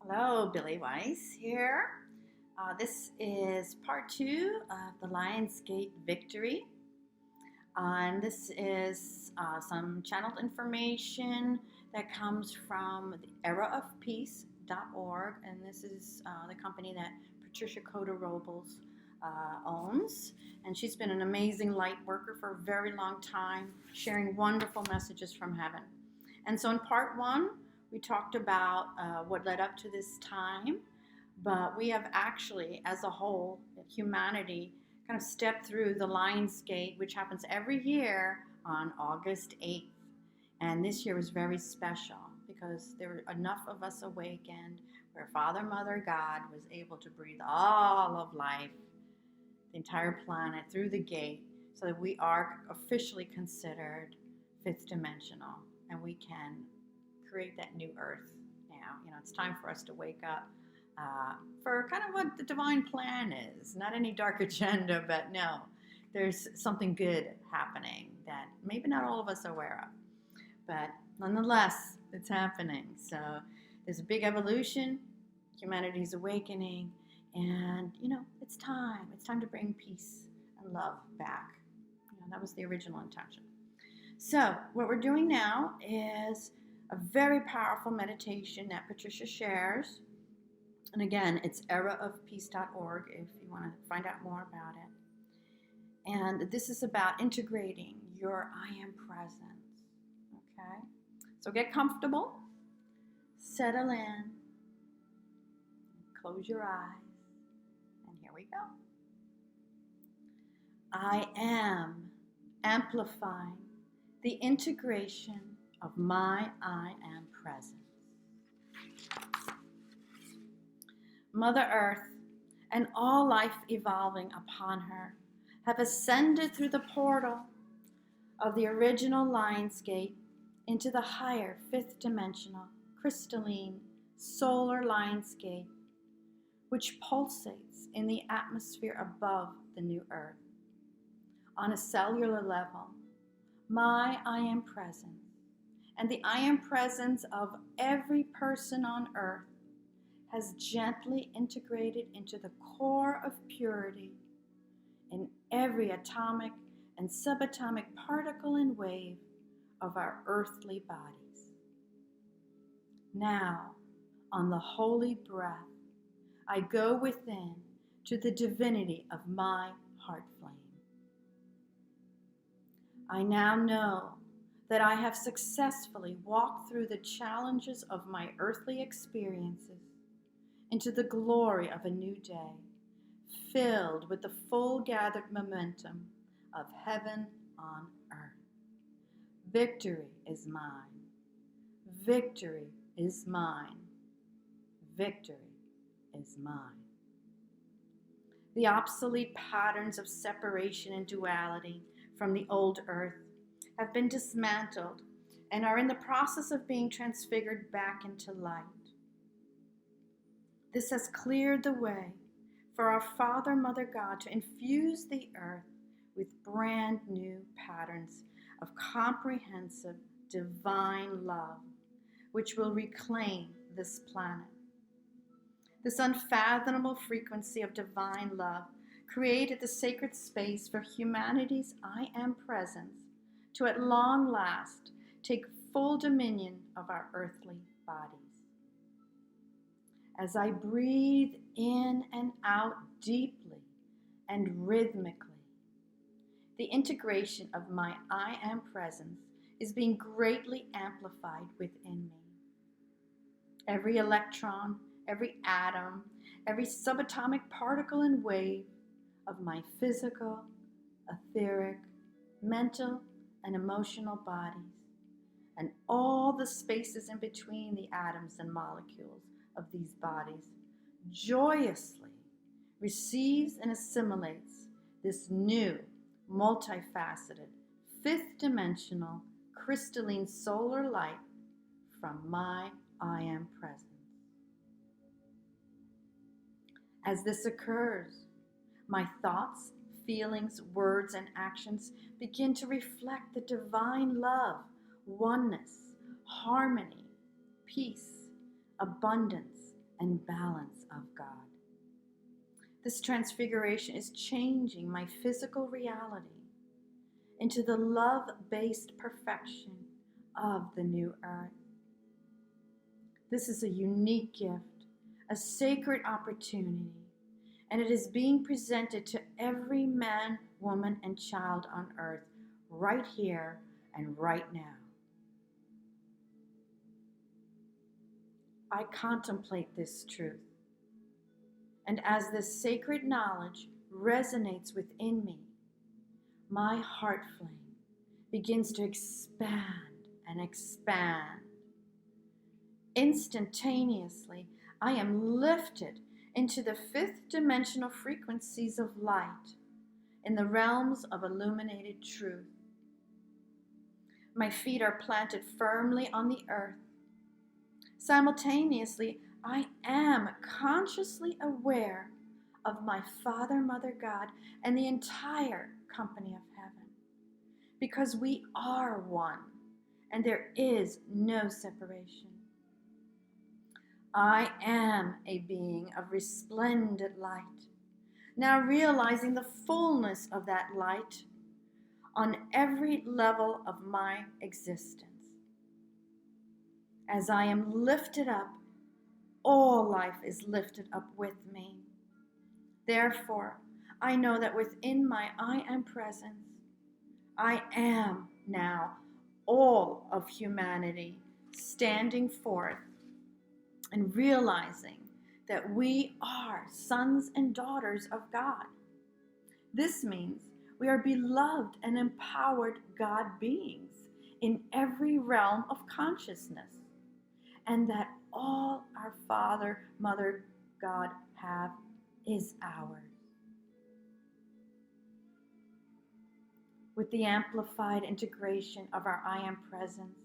Hello, Billy Weiss here. This is part two of the Lionsgate Victory. And this is some channeled information that comes from the eraofpeace.org. And this is the company that Patricia Cota Robles owns. And she's been an amazing light worker for a very long time, sharing wonderful messages from heaven. And so in part one, we talked about what led up to this time, but we have actually, as a whole, humanity, kind of stepped through the Lionsgate, which happens every year on August 8th. And this year was very special because there were enough of us awakened where Father, Mother, God was able to breathe all of life, the entire planet, through the gate, so that we are officially considered fifth dimensional and we can create that new earth now. It's time for us to wake up for kind of what the divine plan is. Not any dark agenda, but no, there's something good happening that maybe not all of us are aware of. But nonetheless, it's happening. So there's a big evolution, humanity's awakening, and it's time. It's time to bring peace and love back. That was the original intention. So what we're doing now is a very powerful meditation that Patricia shares. And again, it's eraofpeace.org if you want to find out more about it. And this is about integrating your I am presence. Okay? So get comfortable, settle in, close your eyes, and here we go. I am amplifying the integration of my I am presence. Mother Earth and all life evolving upon her have ascended through the portal of the original Lionsgate into the higher fifth dimensional crystalline solar Lionsgate, which pulsates in the atmosphere above the new Earth. On a cellular level, my I am presence and the I am presence of every person on earth has gently integrated into the core of purity in every atomic and subatomic particle and wave of our earthly bodies. Now, on the holy breath, I go within to the divinity of my heart flame. I now know that I have successfully walked through the challenges of my earthly experiences into the glory of a new day, filled with the full gathered momentum of heaven on earth. Victory is mine. Victory is mine. Victory is mine. The obsolete patterns of separation and duality from the old earth have been dismantled and are in the process of being transfigured back into light. This has cleared the way for our Father, Mother God to infuse the earth with brand new patterns of comprehensive divine love, which will reclaim this planet. This unfathomable frequency of divine love created the sacred space for humanity's I am presence to at long last take full dominion of our earthly bodies. As I breathe in and out deeply and rhythmically, the integration of my I am presence is being greatly amplified within me. Every electron, every atom, every subatomic particle and wave of my physical, etheric, mental, and emotional bodies, and all the spaces in between the atoms and molecules of these bodies, joyously receives and assimilates this new, multifaceted, fifth dimensional, crystalline solar light from my I am presence. As this occurs, my thoughts, feelings, words, and actions begin to reflect the divine love, oneness, harmony, peace, abundance, and balance of God. This transfiguration is changing my physical reality into the love-based perfection of the new earth. This is a unique gift, a sacred opportunity, and it is being presented to every man, woman, and child on earth right here and right now. I contemplate this truth, and as this sacred knowledge resonates within me, my heart flame begins to expand and expand. Instantaneously, I am lifted into the fifth dimensional frequencies of light in the realms of illuminated truth. My feet are planted firmly on the earth. Simultaneously, I am consciously aware of my Father, Mother, God, and the entire company of heaven, because we are one, and there is no separation. I am a being of resplendent light, now realizing the fullness of that light on every level of my existence. As I am lifted up, all life is lifted up with me. Therefore, I know that within my I am presence, I am now all of humanity standing forth and realizing that we are sons and daughters of God. This means we are beloved and empowered God beings in every realm of consciousness, and that all our Father, Mother, God have is ours. With the amplified integration of our I am presence,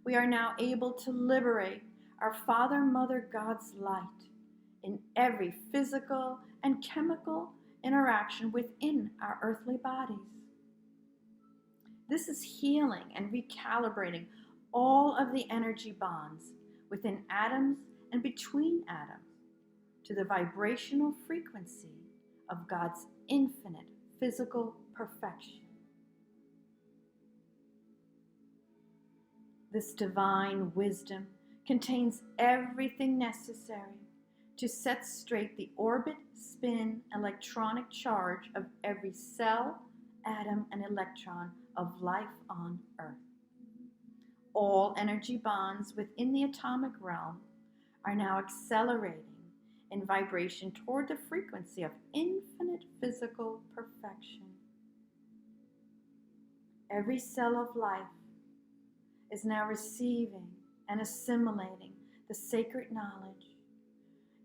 we are now able to liberate our Father, Mother, God's light in every physical and chemical interaction within our earthly bodies. This is healing and recalibrating all of the energy bonds within atoms and between atoms to the vibrational frequency of God's infinite physical perfection. This divine wisdom contains everything necessary to set straight the orbit, spin, electronic charge of every cell, atom, and electron of life on Earth. All energy bonds within the atomic realm are now accelerating in vibration toward the frequency of infinite physical perfection. Every cell of life is now receiving and assimilating the sacred knowledge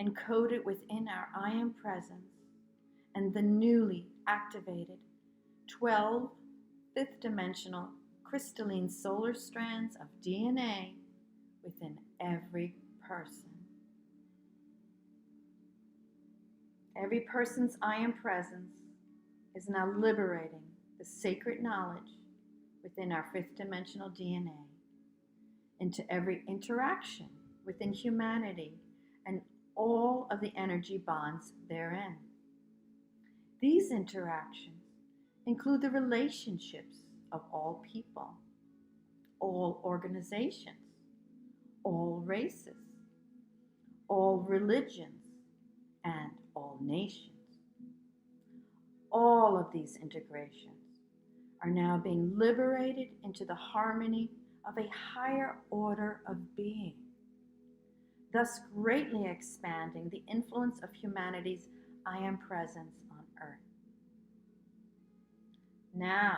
encoded within our I am presence and the newly activated 12 fifth dimensional crystalline solar strands of DNA within every person. Every person's I am presence is now liberating the sacred knowledge within our fifth dimensional DNA into every interaction within humanity and all of the energy bonds therein. These interactions include the relationships of all people, all organizations, all races, all religions, and all nations. All of these integrations are now being liberated into the harmony of a higher order of being, thus greatly expanding the influence of humanity's I am presence on Earth. Now,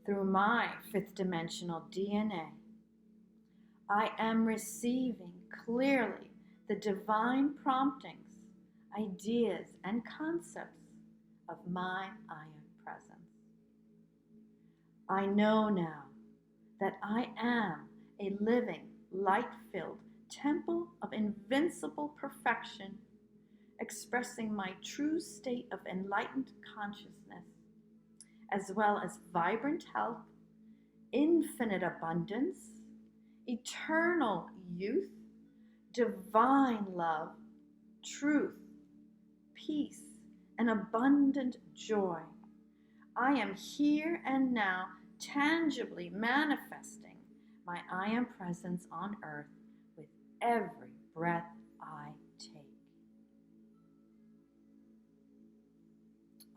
through my fifth dimensional DNA, I am receiving clearly the divine promptings, ideas, and concepts of my I am presence. I know now that I am a living, light-filled temple of invincible perfection, expressing my true state of enlightened consciousness, as well as vibrant health, infinite abundance, eternal youth, divine love, truth, peace, and abundant joy. I am here and now tangibly manifesting my I am presence on earth with every breath I take.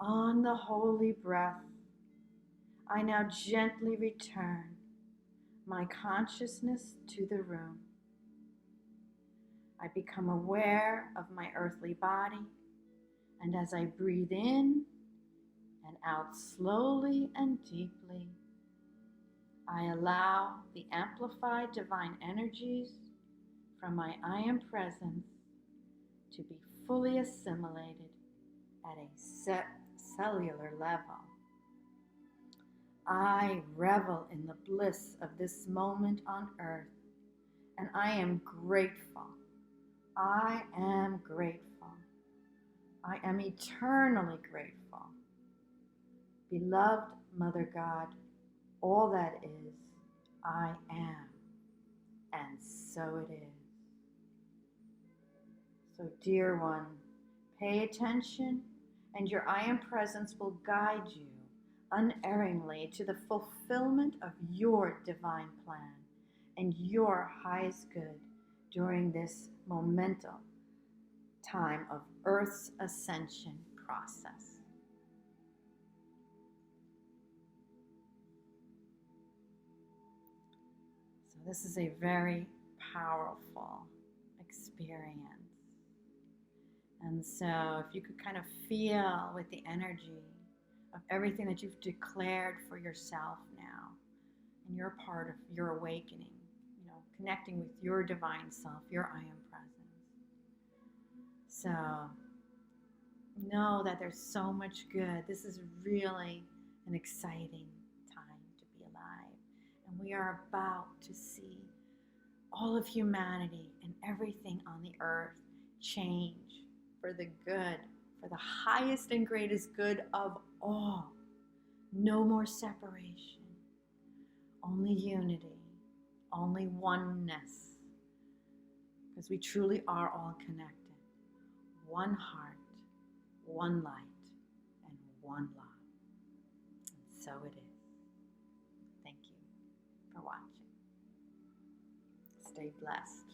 On the holy breath, I now gently return my consciousness to the room. I become aware of my earthly body, and as I breathe in and out slowly and deeply, I allow the amplified divine energies from my I am presence to be fully assimilated at a cellular level. I revel in the bliss of this moment on earth, and I am grateful. I am grateful. I am eternally grateful. Beloved Mother God, all that is, I am, and so it is. So, dear one, pay attention, and your I am presence will guide you unerringly to the fulfillment of your divine plan and your highest good during this momental time of Earth's ascension process. So this is a very powerful experience. And so if you could kind of feel with the energy of everything that you've declared for yourself now, and you're part of your awakening, connecting with your divine self, your I am presence. So know that there's so much good. This is really an exciting time to be alive. And we are about to see all of humanity and everything on the earth change for the good, for the highest and greatest good of all. No more separation, only unity, only oneness, because we truly are all connected. One heart, one light, and one love. And so it is. Thank you for watching. Stay blessed.